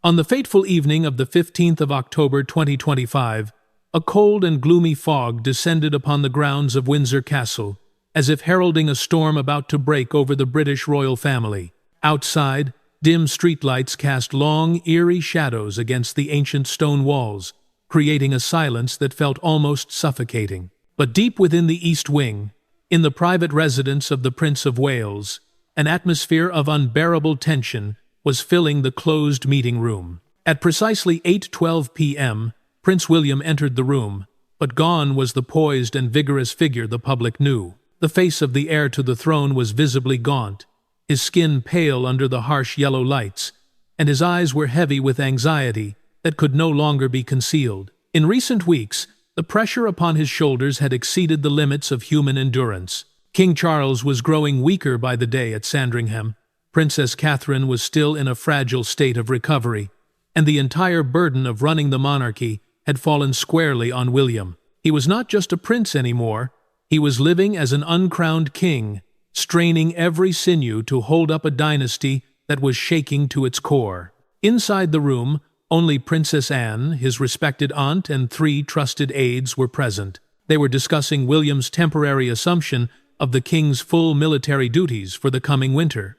On the fateful evening of the 15th of October 2025, a cold and gloomy fog descended upon the grounds of Windsor Castle, as if heralding a storm about to break over the British royal family. Outside, dim streetlights cast long, eerie shadows against the ancient stone walls, creating a silence that felt almost suffocating. But deep within the East Wing, in the private residence of the Prince of Wales, an atmosphere of unbearable tension was filling the closed meeting room. At precisely 8:12 p.m., Prince William entered the room, but gone was the poised and vigorous figure the public knew. The face of the heir to the throne was visibly gaunt, his skin pale under the harsh yellow lights, and his eyes were heavy with anxiety that could no longer be concealed. In recent weeks, the pressure upon his shoulders had exceeded the limits of human endurance. King Charles was growing weaker by the day at Sandringham. Princess Catherine was still in a fragile state of recovery, and the entire burden of running the monarchy had fallen squarely on William. He was not just a prince anymore. He was living as an uncrowned king, straining every sinew to hold up a dynasty that was shaking to its core. Inside the room, only Princess Anne, his respected aunt, and 3 trusted aides were present. They were discussing William's temporary assumption of the king's full military duties for the coming winter.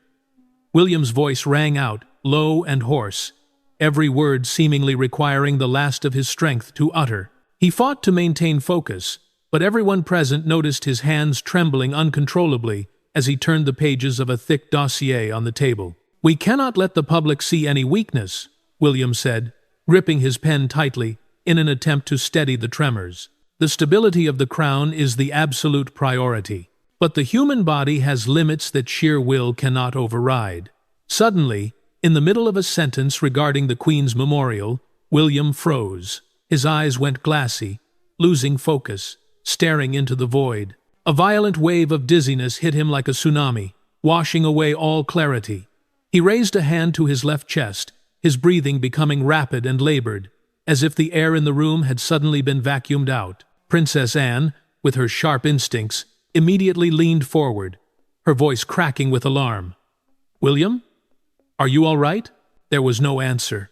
William's voice rang out, low and hoarse, every word seemingly requiring the last of his strength to utter. He fought to maintain focus, but everyone present noticed his hands trembling uncontrollably as he turned the pages of a thick dossier on the table. "We cannot let the public see any weakness," William said, gripping his pen tightly in an attempt to steady the tremors. "The stability of the crown is the absolute priority. But the human body has limits that sheer will cannot override." Suddenly, in the middle of a sentence regarding the Queen's memorial, William froze. His eyes went glassy, losing focus, staring into the void. A violent wave of dizziness hit him like a tsunami, washing away all clarity. He raised a hand to his left chest, his breathing becoming rapid and labored, as if the air in the room had suddenly been vacuumed out. Princess Anne, with her sharp instincts, immediately leaned forward, her voice cracking with alarm. "William? Are you all right?" There was no answer.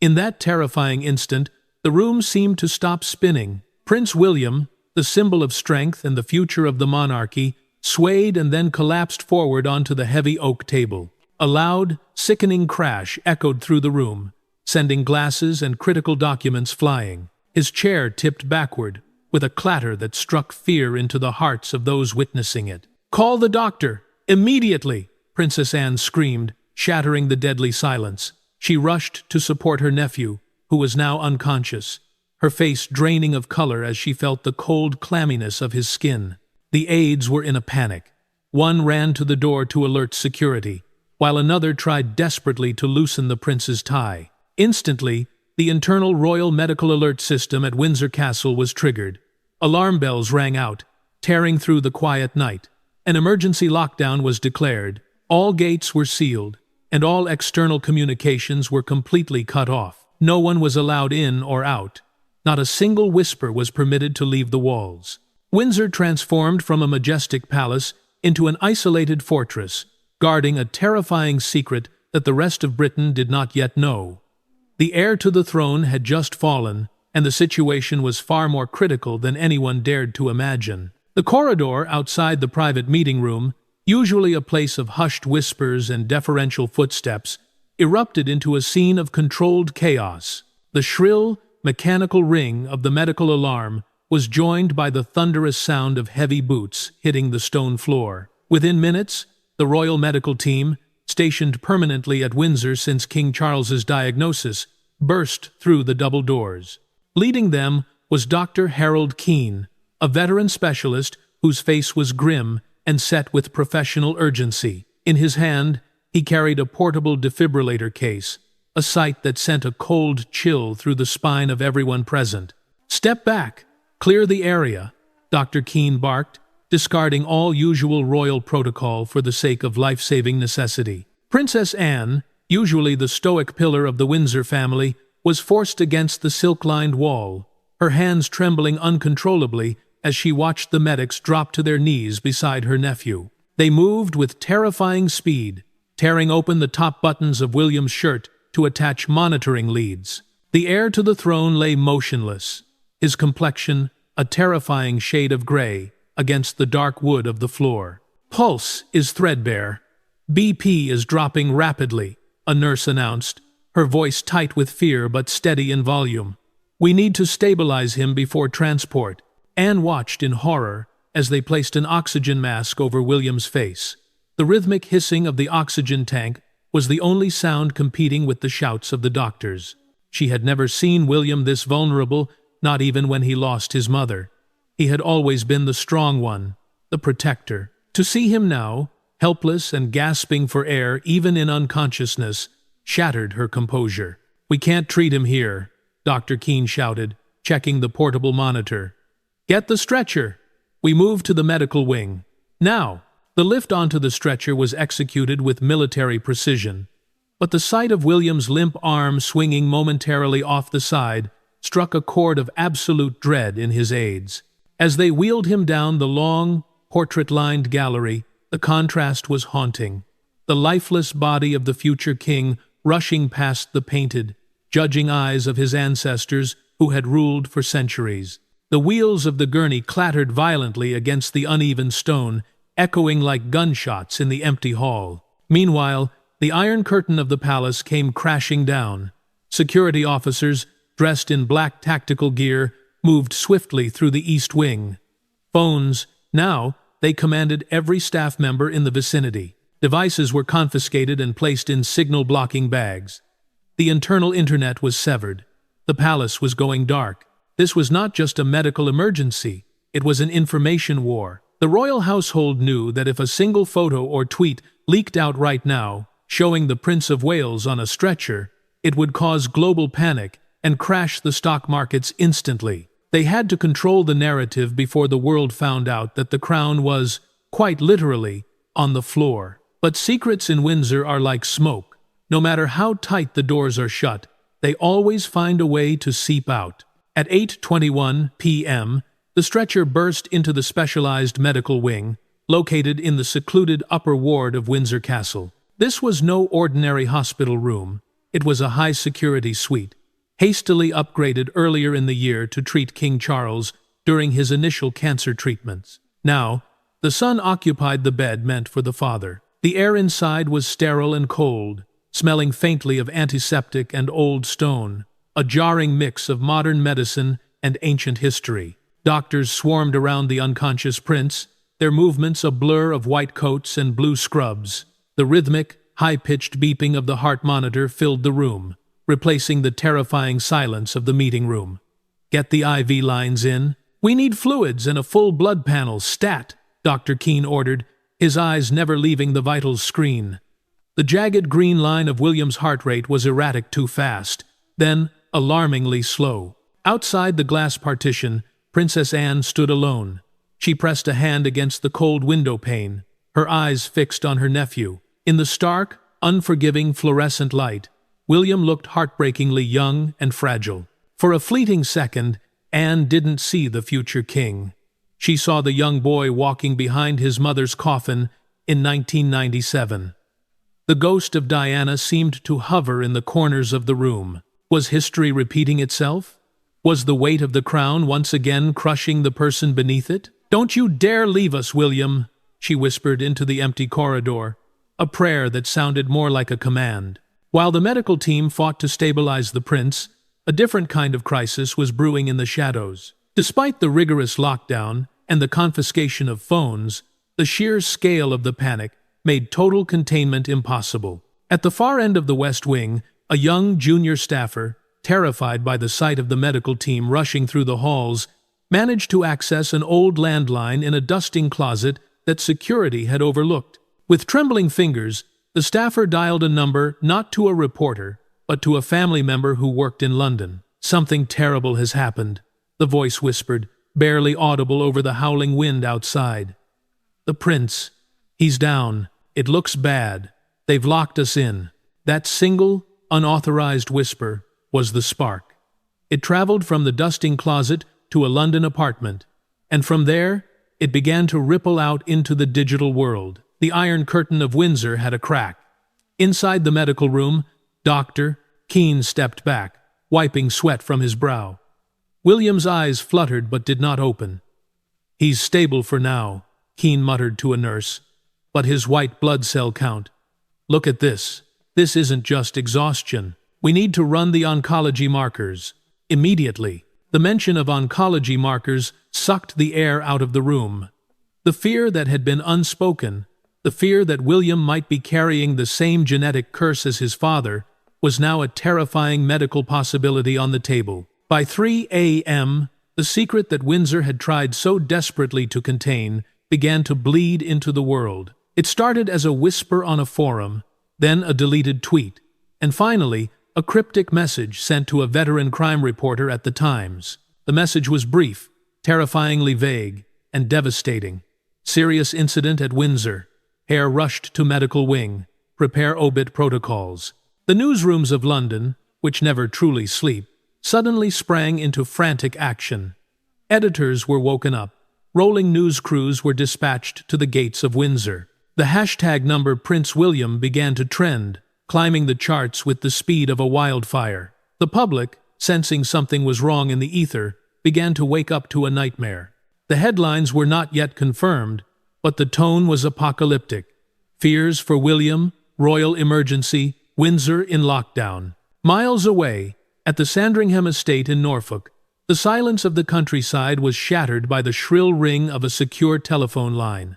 In that terrifying instant, the room seemed to stop spinning. Prince William, the symbol of strength and the future of the monarchy, swayed and then collapsed forward onto the heavy oak table. A loud, sickening crash echoed through the room, sending glasses and critical documents flying. His chair tipped backward, with a clatter that struck fear into the hearts of those witnessing it. "Call the doctor! Immediately!" Princess Anne screamed, shattering the deadly silence. She rushed to support her nephew, who was now unconscious, her face draining of color as she felt the cold clamminess of his skin. The aides were in a panic. One ran to the door to alert security, while another tried desperately to loosen the prince's tie. Instantly, the internal royal medical alert system at Windsor Castle was triggered. Alarm bells rang out, tearing through the quiet night. An emergency lockdown was declared. All gates were sealed, and all external communications were completely cut off. No one was allowed in or out. Not a single whisper was permitted to leave the walls. Windsor transformed from a majestic palace into an isolated fortress, guarding a terrifying secret that the rest of Britain did not yet know. The heir to the throne had just fallen, and the situation was far more critical than anyone dared to imagine. The corridor outside the private meeting room, usually a place of hushed whispers and deferential footsteps, erupted into a scene of controlled chaos. The shrill, mechanical ring of the medical alarm was joined by the thunderous sound of heavy boots hitting the stone floor. Within minutes, the royal medical team, stationed permanently at Windsor since King Charles's diagnosis, burst through the double doors. Leading them was Dr. Harold Keane, a veteran specialist whose face was grim and set with professional urgency. In his hand, he carried a portable defibrillator case, a sight that sent a cold chill through the spine of everyone present. "Step back! Clear the area!" Dr. Keane barked, discarding all usual royal protocol for the sake of life-saving necessity. Princess Anne, usually the stoic pillar of the Windsor family, was forced against the silk-lined wall, her hands trembling uncontrollably as she watched the medics drop to their knees beside her nephew. They moved with terrifying speed, tearing open the top buttons of William's shirt to attach monitoring leads. The heir to the throne lay motionless, his complexion a terrifying shade of gray against the dark wood of the floor. Pulse is threadbare. BP is dropping rapidly, a nurse announced, her voice tight with fear but steady in volume. We need to stabilize him before transport. Anne watched in horror as they placed an oxygen mask over William's face. The rhythmic hissing of the oxygen tank was the only sound competing with the shouts of the doctors. She had never seen William this vulnerable, not even when he lost his mother. He had always been the strong one, the protector. To see him now, helpless and gasping for air even in unconsciousness, shattered her composure. "We can't treat him here," Dr. Keene shouted, checking the portable monitor. "Get the stretcher." We moved to the medical wing. Now, the lift onto the stretcher was executed with military precision, but the sight of William's limp arm swinging momentarily off the side struck a chord of absolute dread in his aides. As they wheeled him down the long, portrait-lined gallery, the contrast was haunting. The lifeless body of the future king rushing past the painted, judging eyes of his ancestors who had ruled for centuries. The wheels of the gurney clattered violently against the uneven stone, echoing like gunshots in the empty hall. Meanwhile, the iron curtain of the palace came crashing down. Security officers, dressed in black tactical gear, moved swiftly through the east wing. Phones, now, they commanded every staff member in the vicinity. Devices were confiscated and placed in signal-blocking bags. The internal internet was severed. The palace was going dark. This was not just a medical emergency, it was an information war. The royal household knew that if a single photo or tweet leaked out right now, showing the Prince of Wales on a stretcher, it would cause global panic and crash the stock markets instantly. They had to control the narrative before the world found out that the crown was, quite literally, on the floor. But secrets in Windsor are like smoke. No matter how tight the doors are shut, they always find a way to seep out. At 8:21 p.m., the stretcher burst into the specialized medical wing, located in the secluded upper ward of Windsor Castle. This was no ordinary hospital room. It was a high-security suite, hastily upgraded earlier in the year to treat King Charles during his initial cancer treatments. Now, the son occupied the bed meant for the father. The air inside was sterile and cold, smelling faintly of antiseptic and old stone, a jarring mix of modern medicine and ancient history. Doctors swarmed around the unconscious prince, their movements a blur of white coats and blue scrubs. The rhythmic, high-pitched beeping of the heart monitor filled the room, replacing the terrifying silence of the meeting room. "Get the IV lines in. We need fluids and a full blood panel, stat," Dr. Keene ordered, his eyes never leaving the vitals screen. The jagged green line of William's heart rate was erratic too fast, then alarmingly slow. Outside the glass partition, Princess Anne stood alone. She pressed a hand against the cold window pane, her eyes fixed on her nephew. In the stark, unforgiving fluorescent light, William looked heartbreakingly young and fragile. For a fleeting second, Anne didn't see the future king. She saw the young boy walking behind his mother's coffin in 1997. The ghost of Diana seemed to hover in the corners of the room. Was history repeating itself? Was the weight of the crown once again crushing the person beneath it? "Don't you dare leave us, William," she whispered into the empty corridor, a prayer that sounded more like a command. While the medical team fought to stabilize the prince, a different kind of crisis was brewing in the shadows. Despite the rigorous lockdown and the confiscation of phones, the sheer scale of the panic made total containment impossible. At the far end of the West Wing, a young junior staffer, terrified by the sight of the medical team rushing through the halls, managed to access an old landline in a dusting closet that security had overlooked. With trembling fingers, the staffer dialed a number not to a reporter, but to a family member who worked in London. "Something terrible has happened," the voice whispered, barely audible over the howling wind outside. "The prince, he's down. It looks bad. They've locked us in." That single, unauthorized whisper was the spark. It traveled from the dusting closet to a London apartment, and from there it began to ripple out into the digital world. The iron curtain of Windsor had a crack. Inside the medical room, doctor, Keene stepped back, wiping sweat from his brow. William's eyes fluttered but did not open. "He's stable for now," Keene muttered to a nurse. "But his white blood cell count. Look at this. This isn't just exhaustion. We need to run the oncology markers. Immediately." The mention of oncology markers sucked the air out of the room. The fear that had been unspoken, the fear that William might be carrying the same genetic curse as his father, was now a terrifying medical possibility on the table. By 3 a.m., the secret that Windsor had tried so desperately to contain began to bleed into the world. It started as a whisper on a forum, then a deleted tweet, and finally a cryptic message sent to a veteran crime reporter at the Times. The message was brief, terrifyingly vague, and devastating. "Serious incident at Windsor. Heir rushed to medical wing. Prepare obit protocols." The newsrooms of London, which never truly sleep, suddenly sprang into frantic action. Editors were woken up. Rolling news crews were dispatched to the gates of Windsor. The hashtag number Prince William began to trend, climbing the charts with the speed of a wildfire. The public, sensing something was wrong in the ether, began to wake up to a nightmare. The headlines were not yet confirmed, but the tone was apocalyptic. Fears for William, royal emergency, Windsor in lockdown. Miles away, at the Sandringham estate in Norfolk, the silence of the countryside was shattered by the shrill ring of a secure telephone line.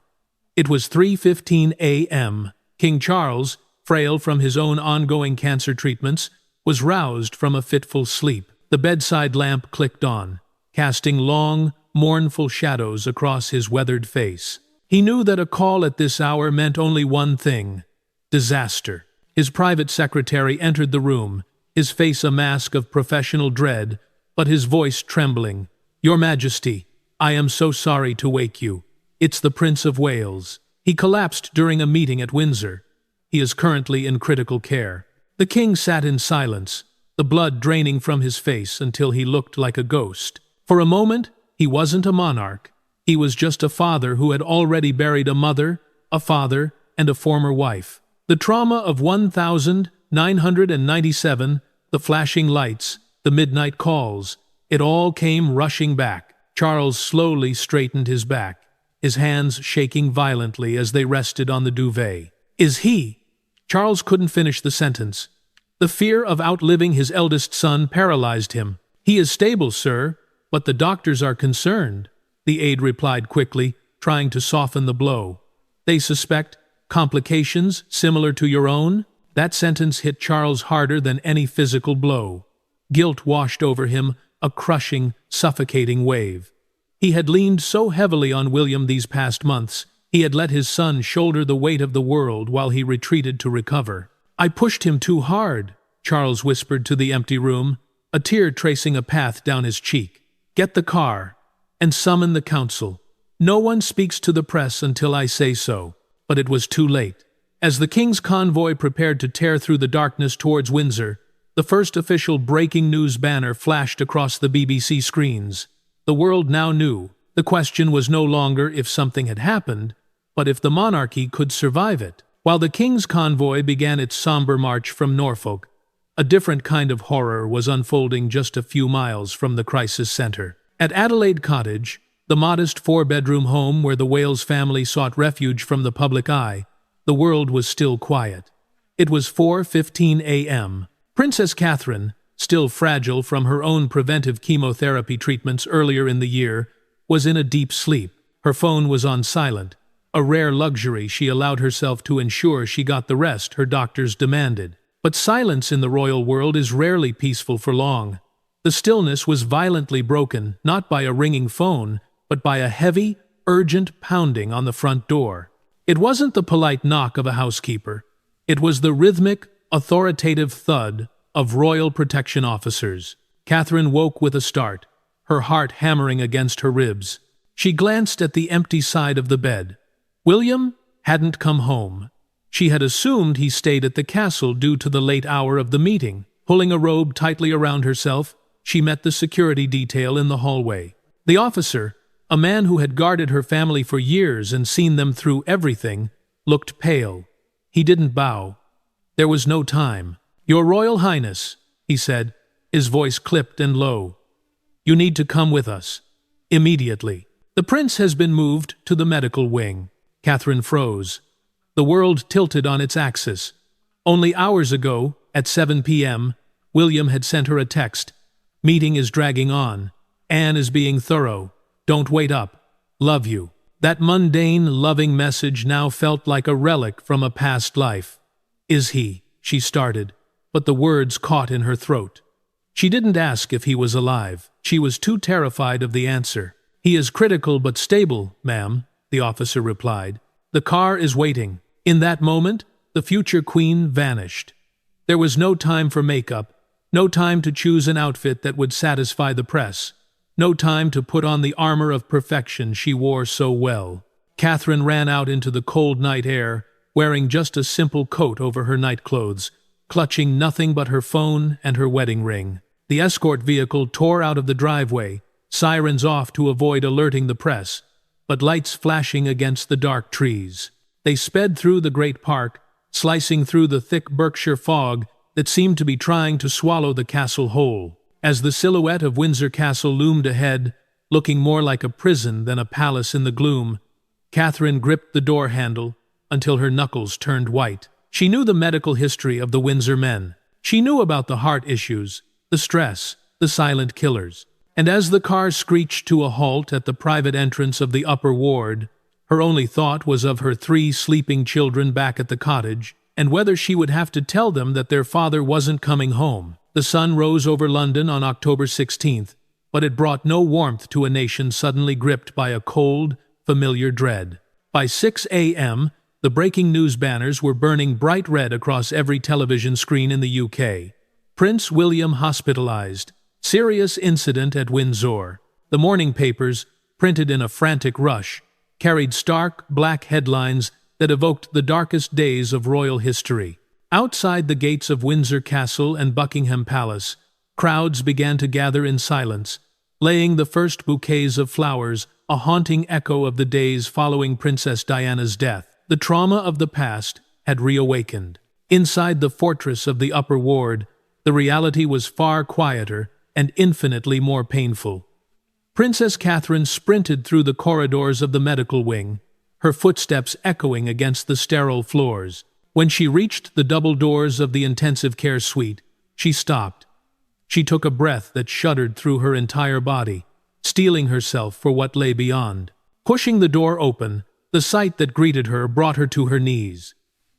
It was 3:15 a.m. King Charles, frail from his own ongoing cancer treatments, was roused from a fitful sleep. The bedside lamp clicked on, casting long, mournful shadows across his weathered face. He knew that a call at this hour meant only one thing: disaster. His private secretary entered the room, his face a mask of professional dread, but his voice trembling. "Your Majesty, I am so sorry to wake you. It's the Prince of Wales. He collapsed during a meeting at Windsor. He is currently in critical care." The king sat in silence, the blood draining from his face until he looked like a ghost. For a moment, he wasn't a monarch. He was just a father who had already buried a mother, a father, and a former wife. The trauma of 1997, the flashing lights, the midnight calls, it all came rushing back. Charles slowly straightened his back, his hands shaking violently as they rested on the duvet. "Is he?" Charles couldn't finish the sentence. The fear of outliving his eldest son paralyzed him. "He is stable, sir, but the doctors are concerned," the aide replied quickly, trying to soften the blow. "They suspect complications similar to your own?" That sentence hit Charles harder than any physical blow. Guilt washed over him, a crushing, suffocating wave. He had leaned so heavily on William these past months. He had let his son shoulder the weight of the world while he retreated to recover. "I pushed him too hard," Charles whispered to the empty room, a tear tracing a path down his cheek. "Get the car, and summon the council. No one speaks to the press until I say so." But it was too late. As the king's convoy prepared to tear through the darkness towards Windsor, the first official breaking news banner flashed across the BBC screens. The world now knew. The question was no longer if something had happened, but if the monarchy could survive it. While the king's convoy began its somber march from Norfolk, a different kind of horror was unfolding just a few miles from the crisis center. At Adelaide Cottage, the modest four-bedroom home where the Wales family sought refuge from the public eye, the world was still quiet. It was 4:15 a.m. Princess Catherine, still fragile from her own preventive chemotherapy treatments earlier in the year, was in a deep sleep. Her phone was on silent, a rare luxury she allowed herself to ensure she got the rest her doctors demanded. But silence in the royal world is rarely peaceful for long. The stillness was violently broken, not by a ringing phone, but by a heavy, urgent pounding on the front door. It wasn't the polite knock of a housekeeper. It was the rhythmic, authoritative thud of royal protection officers. Catherine woke with a start, her heart hammering against her ribs. She glanced at the empty side of the bed. William hadn't come home. She had assumed he stayed at the castle due to the late hour of the meeting. Pulling a robe tightly around herself, she met the security detail in the hallway. The officer, a man who had guarded her family for years and seen them through everything, looked pale. He didn't bow. There was no time. "Your Royal Highness," he said, his voice clipped and low. "You need to come with us. Immediately. The prince has been moved to the medical wing." Catherine froze. The world tilted on its axis. Only hours ago, at 7 p.m., William had sent her a text. "Meeting is dragging on. Anne is being thorough. Don't wait up. Love you." That mundane, loving message now felt like a relic from a past life. "Is he?" she started, but the words caught in her throat. She didn't ask if he was alive. She was too terrified of the answer. "He is critical but stable, ma'am," the officer replied. "The car is waiting." In that moment, the future queen vanished. There was no time for makeup, no time to choose an outfit that would satisfy the press, no time to put on the armor of perfection she wore so well. Catherine ran out into the cold night air, wearing just a simple coat over her nightclothes, clutching nothing but her phone and her wedding ring. The escort vehicle tore out of the driveway, sirens off to avoid alerting the press, but lights flashing against the dark trees. They sped through the great park, slicing through the thick Berkshire fog that seemed to be trying to swallow the castle whole. As the silhouette of Windsor Castle loomed ahead, looking more like a prison than a palace in the gloom, Catherine gripped the door handle until her knuckles turned white. She knew the medical history of the Windsor men. She knew about the heart issues, the stress, the silent killers. And as the car screeched to a halt at the private entrance of the upper ward, her only thought was of her 3 sleeping children back at the cottage, and whether she would have to tell them that their father wasn't coming home. The sun rose over London on October 16th, but it brought no warmth to a nation suddenly gripped by a cold, familiar dread. By 6 a.m., the breaking news banners were burning bright red across every television screen in the UK. Prince William hospitalized. Serious incident at Windsor. The morning papers, printed in a frantic rush, carried stark, black headlines that evoked the darkest days of royal history. Outside the gates of Windsor Castle and Buckingham Palace, crowds began to gather in silence, laying the first bouquets of flowers, a haunting echo of the days following Princess Diana's death. The trauma of the past had reawakened. Inside the fortress of the upper ward, the reality was far quieter and infinitely more painful. Princess Catherine sprinted through the corridors of the medical wing, her footsteps echoing against the sterile floors. When she reached the double doors of the intensive care suite, she stopped. She took a breath that shuddered through her entire body, steeling herself for what lay beyond. Pushing the door open, the sight that greeted her brought her to her knees.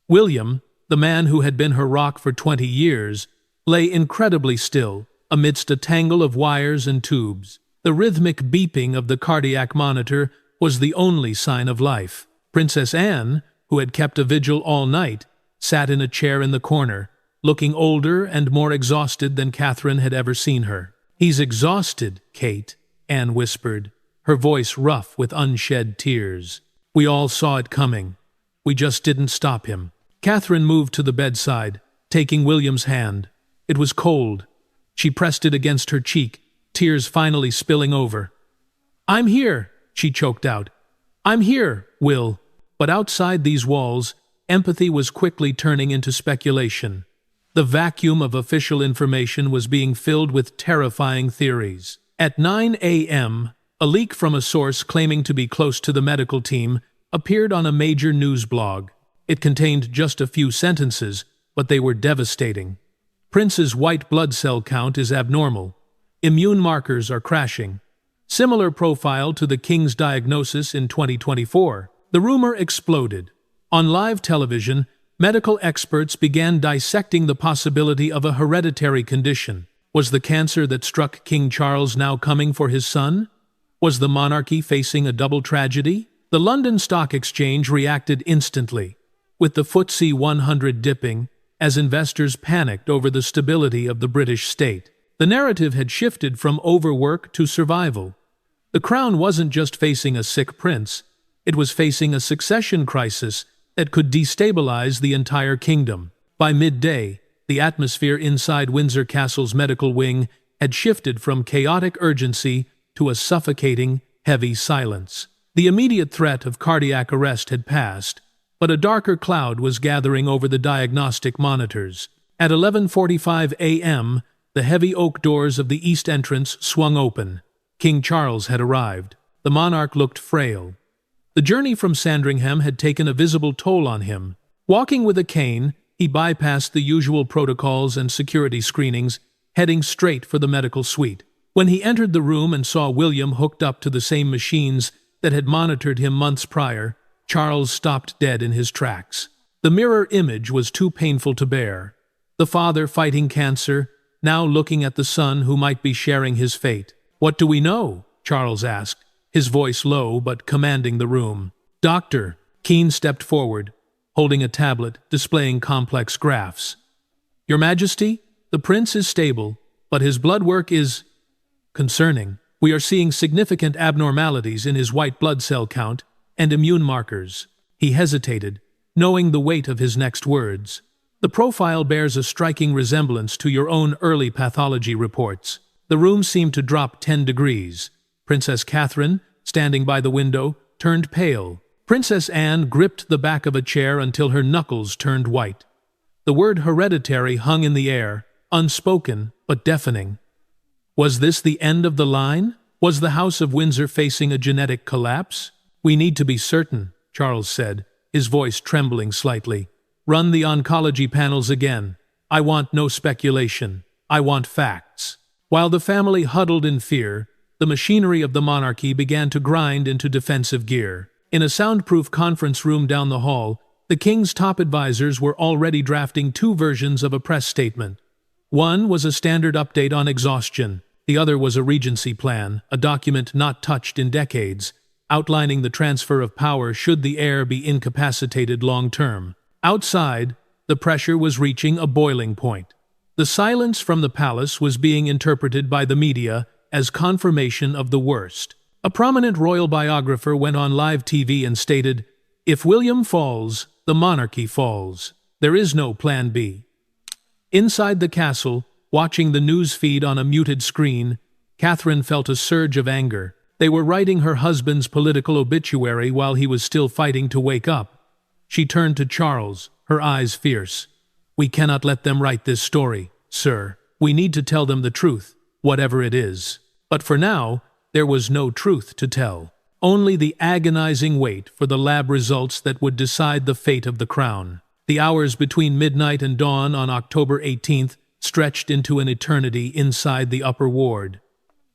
William, the man who had been her rock for 20 years, lay incredibly still amidst a tangle of wires and tubes. The rhythmic beeping of the cardiac monitor was the only sign of life. Princess Anne, who had kept a vigil all night, sat in a chair in the corner, looking older and more exhausted than Catherine had ever seen her. "He's exhausted, Kate," Anne whispered, her voice rough with unshed tears. "We all saw it coming. We just didn't stop him." Catherine moved to the bedside, taking William's hand. It was cold. She pressed it against her cheek, tears finally spilling over. "I'm here," she choked out. "I'm here, Will." But outside these walls, empathy was quickly turning into speculation. The vacuum of official information was being filled with terrifying theories. At 9 a.m., a leak from a source claiming to be close to the medical team appeared on a major news blog. It contained just a few sentences, but they were devastating. "Prince's white blood cell count is abnormal. Immune markers are crashing. Similar profile to the king's diagnosis in 2024. The rumor exploded. On live television, medical experts began dissecting the possibility of a hereditary condition. Was the cancer that struck King Charles now coming for his son? Was the monarchy facing a double tragedy? The London Stock Exchange reacted instantly, with the FTSE 100 dipping, as investors panicked over the stability of the British state. The narrative had shifted from overwork to survival. The crown wasn't just facing a sick prince, it was facing a succession crisis that could destabilize the entire kingdom. By midday, the atmosphere inside Windsor Castle's medical wing had shifted from chaotic urgency to a suffocating, heavy silence. The immediate threat of cardiac arrest had passed, but a darker cloud was gathering over the diagnostic monitors. At 11:45 a.m., The heavy oak doors of the east entrance swung open. King Charles had arrived. The monarch looked frail. The journey from Sandringham had taken a visible toll on him. Walking with a cane, he bypassed the usual protocols and security screenings, heading straight for the medical suite. When he entered the room and saw William hooked up to the same machines that had monitored him months prior, Charles stopped dead in his tracks. The mirror image was too painful to bear. The father fighting cancer, now looking at the son who might be sharing his fate. "What do we know?" Charles asked, his voice low but commanding the room. "Doctor." Keene stepped forward, holding a tablet displaying complex graphs. "Your Majesty, the prince is stable, but his blood work is concerning. We are seeing significant abnormalities in his white blood cell count and immune markers." He hesitated, knowing the weight of his next words. "The profile bears a striking resemblance to your own early pathology reports." The room seemed to drop 10 degrees. Princess Catherine, standing by the window, turned pale. Princess Anne gripped the back of a chair until her knuckles turned white. The word hereditary hung in the air, unspoken but deafening. Was this the end of the line? Was the House of Windsor facing a genetic collapse? "We need to be certain," Charles said, his voice trembling slightly. "Run the oncology panels again. I want no speculation. I want facts." While the family huddled in fear, the machinery of the monarchy began to grind into defensive gear. In a soundproof conference room down the hall, the king's top advisors were already drafting 2 versions of a press statement. One was a standard update on exhaustion. The other was a Regency plan, a document not touched in decades, outlining the transfer of power should the heir be incapacitated long-term. Outside, the pressure was reaching a boiling point. The silence from the palace was being interpreted by the media as confirmation of the worst. A prominent royal biographer went on live TV and stated, "If William falls, the monarchy falls. There is no plan B." Inside the castle, watching the news feed on a muted screen, Catherine felt a surge of anger. They were writing her husband's political obituary while he was still fighting to wake up. She turned to Charles, her eyes fierce. "We cannot let them write this story, sir. We need to tell them the truth, whatever it is." But for now, there was no truth to tell. Only the agonizing wait for the lab results that would decide the fate of the crown. The hours between midnight and dawn on October 18th stretched into an eternity inside the upper ward.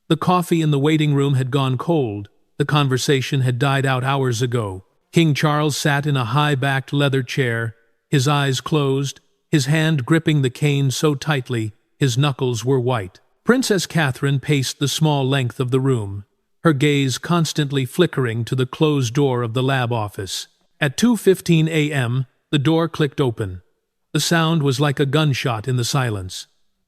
The coffee in the waiting room had gone cold. The conversation had died out hours ago. King Charles sat in a high-backed leather chair, his eyes closed, his hand gripping the cane so tightly his knuckles were white. Princess Catherine paced the small length of the room, her gaze constantly flickering to the closed door of the lab office. At 2:15 a.m., the door clicked open. The sound was like a gunshot in the silence.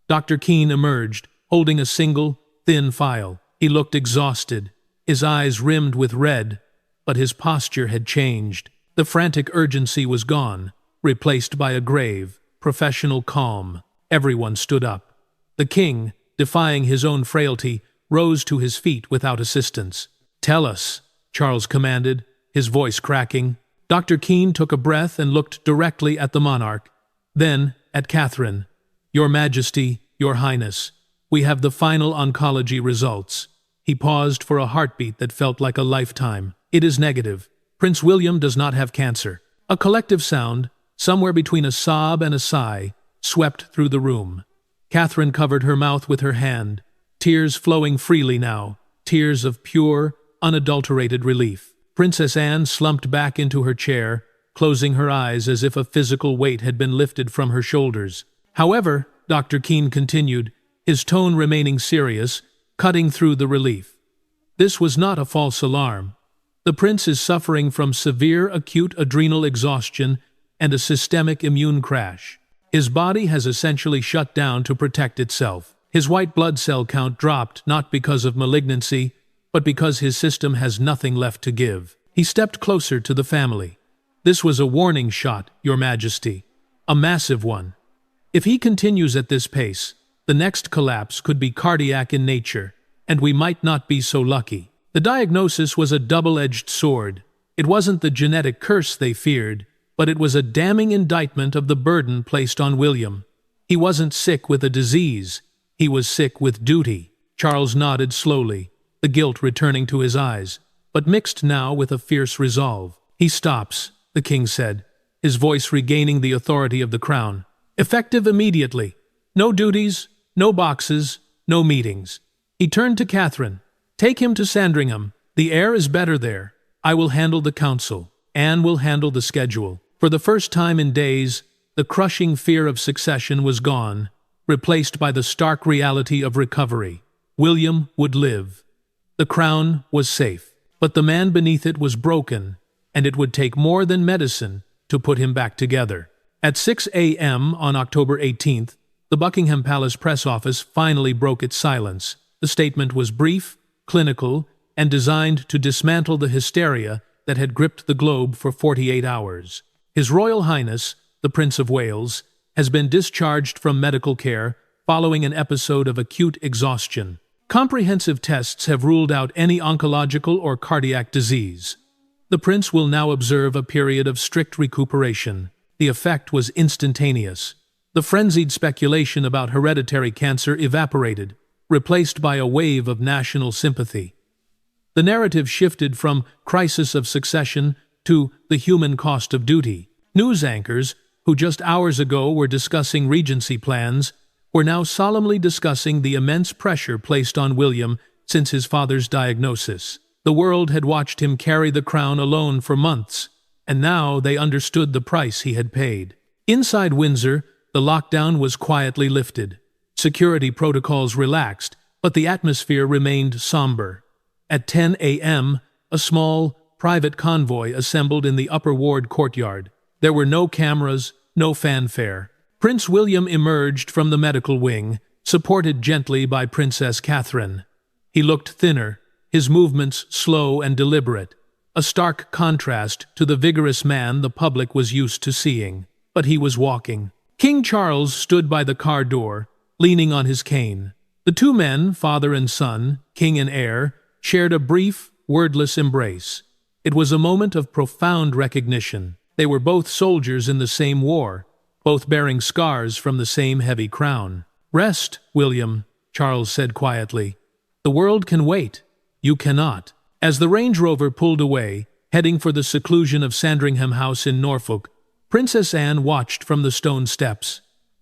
Dr. Keene emerged, holding a single, thin file. He looked exhausted, his eyes rimmed with red, but his posture had changed. The frantic urgency was gone, replaced by a grave, professional calm. Everyone stood up. The king, defying his own frailty, rose to his feet without assistance. "Tell us," Charles commanded, his voice cracking. Dr. Keene took a breath and looked directly at the monarch, then at Catherine. "Your Majesty, Your Highness, we have the final oncology results." He paused for a heartbeat that felt like a lifetime. "It is negative. Prince William does not have cancer." A collective sound, somewhere between a sob and a sigh, swept through the room. Catherine covered her mouth with her hand, tears flowing freely now, tears of pure, unadulterated relief. Princess Anne slumped back into her chair, closing her eyes as if a physical weight had been lifted from her shoulders. "However," Dr. Keene continued, his tone remaining serious, cutting through the relief, "this was not a false alarm. The prince is suffering from severe acute adrenal exhaustion and a systemic immune crash. His body has essentially shut down to protect itself. His white blood cell count dropped not because of malignancy, but because his system has nothing left to give." He stepped closer to the family. "This was a warning shot, Your Majesty. A massive one. If he continues at this pace, the next collapse could be cardiac in nature, and we might not be so lucky." The diagnosis was a double-edged sword. It wasn't the genetic curse they feared, but it was a damning indictment of the burden placed on William. He wasn't sick with a disease. He was sick with duty. Charles nodded slowly, the guilt returning to his eyes, but mixed now with a fierce resolve. "He stops," the king said, his voice regaining the authority of the crown. "Effective immediately. No duties, no boxes, no meetings." He turned to Catherine. "Take him to Sandringham. The air is better there. I will handle the council. Anne will handle the schedule." For the first time in days, the crushing fear of succession was gone, replaced by the stark reality of recovery. William would live. The crown was safe, but the man beneath it was broken, and it would take more than medicine to put him back together. At 6 a.m. on October 18th, the Buckingham Palace press office finally broke its silence. The statement was brief, clinical, and designed to dismantle the hysteria that had gripped the globe for 48 hours. His Royal Highness, the Prince of Wales, has been discharged from medical care following an episode of acute exhaustion. Comprehensive tests have ruled out any oncological or cardiac disease. The prince will now observe a period of strict recuperation. The effect was instantaneous. The frenzied speculation about hereditary cancer evaporated, replaced by a wave of national sympathy. The narrative shifted from crisis of succession to the human cost of duty. News anchors, who just hours ago were discussing Regency plans, were now solemnly discussing the immense pressure placed on William since his father's diagnosis. The world had watched him carry the crown alone for months, and now they understood the price he had paid. Inside Windsor, the lockdown was quietly lifted. Security protocols relaxed, but the atmosphere remained somber. At 10 a.m., a small, private convoy assembled in the Upper Ward courtyard. There were no cameras, no fanfare. Prince William emerged from the medical wing, supported gently by Princess Catherine. He looked thinner, his movements slow and deliberate, a stark contrast to the vigorous man the public was used to seeing. But he was walking. King Charles stood by the car door, leaning on his cane. The two men, father and son, king and heir, shared a brief, wordless embrace. It was a moment of profound recognition. They were both soldiers in the same war, both bearing scars from the same heavy crown. "Rest, William," Charles said quietly. "The world can wait. You cannot." As the Range Rover pulled away, heading for the seclusion of Sandringham House in Norfolk, Princess Anne watched from the stone steps.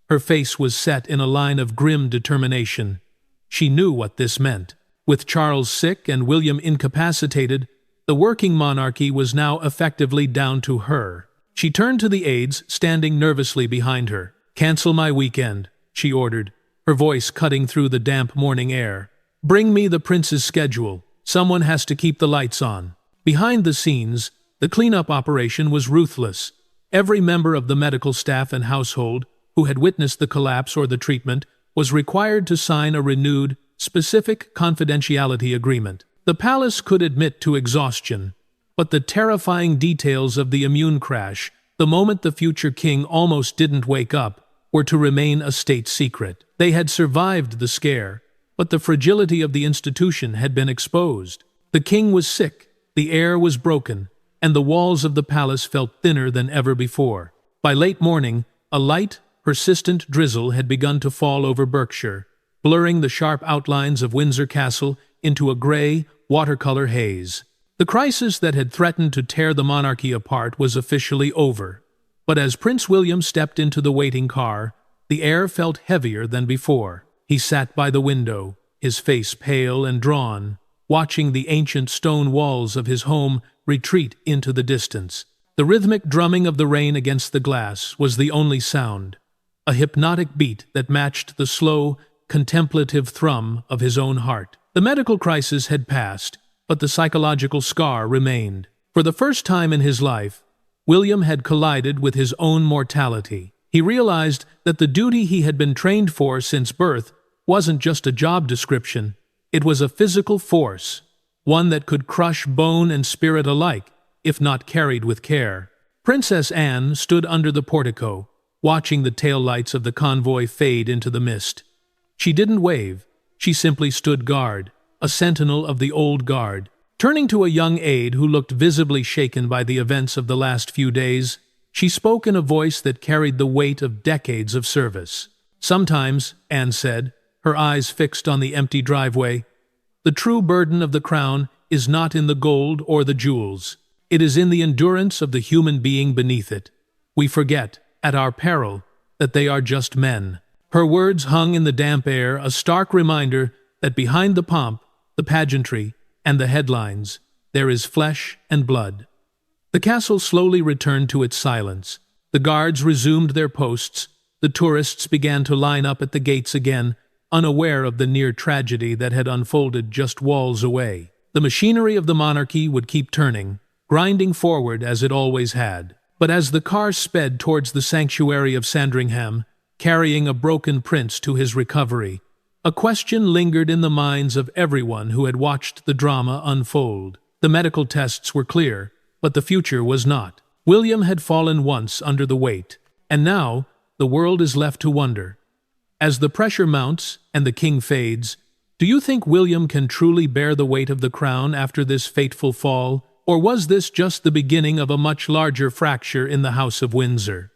Her face was set in a line of grim determination. She knew what this meant. With Charles sick and William incapacitated, the working monarchy was now effectively down to her. She turned to the aides standing nervously behind her. "Cancel my weekend," she ordered, her voice cutting through the damp morning air. "Bring me the prince's schedule. Someone has to keep the lights on." Behind the scenes, the cleanup operation was ruthless. Every member of the medical staff and household who had witnessed the collapse or the treatment was required to sign a renewed, specific confidentiality agreement. The palace could admit to exhaustion, but the terrifying details of the immune crash, the moment the future king almost didn't wake up, were to remain a state secret. They had survived the scare, but the fragility of the institution had been exposed. The king was sick, the air was broken, and the walls of the palace felt thinner than ever before. By late morning, a light, persistent drizzle had begun to fall over Berkshire, blurring the sharp outlines of Windsor Castle into a gray, watercolor haze. The crisis that had threatened to tear the monarchy apart was officially over. But as Prince William stepped into the waiting car, the air felt heavier than before. He sat by the window, his face pale and drawn, watching the ancient stone walls of his home retreat into the distance. The rhythmic drumming of the rain against the glass was the only sound, a hypnotic beat that matched the slow, contemplative thrum of his own heart. The medical crisis had passed, but the psychological scar remained. For the first time in his life, William had collided with his own mortality. He realized that the duty he had been trained for since birth wasn't just a job description. It was a physical force, one that could crush bone and spirit alike, if not carried with care. Princess Anne stood under the portico, watching the taillights of the convoy fade into the mist. She didn't wave, she simply stood guard, a sentinel of the old guard. Turning to a young aide who looked visibly shaken by the events of the last few days, she spoke in a voice that carried the weight of decades of service. "Sometimes," Anne said, her eyes fixed on the empty driveway. The true burden of the crown is not in the gold or the jewels. It is in the endurance of the human being beneath it. We forget, at our peril, that they are just men. Her words hung in the damp air, a stark reminder that behind the pomp, the pageantry, and the headlines, there is flesh and blood. The castle slowly returned to its silence. The guards resumed their posts. The tourists began to line up at the gates again, unaware of the near tragedy that had unfolded just walls away. The machinery of the monarchy would keep turning, grinding forward as it always had. But as the car sped towards the sanctuary of Sandringham, carrying a broken prince to his recovery, a question lingered in the minds of everyone who had watched the drama unfold. The medical tests were clear, but the future was not. William had fallen once under the weight, and now the world is left to wonder. As the pressure mounts and the king fades, do you think William can truly bear the weight of the crown after this fateful fall, or was this just the beginning of a much larger fracture in the House of Windsor?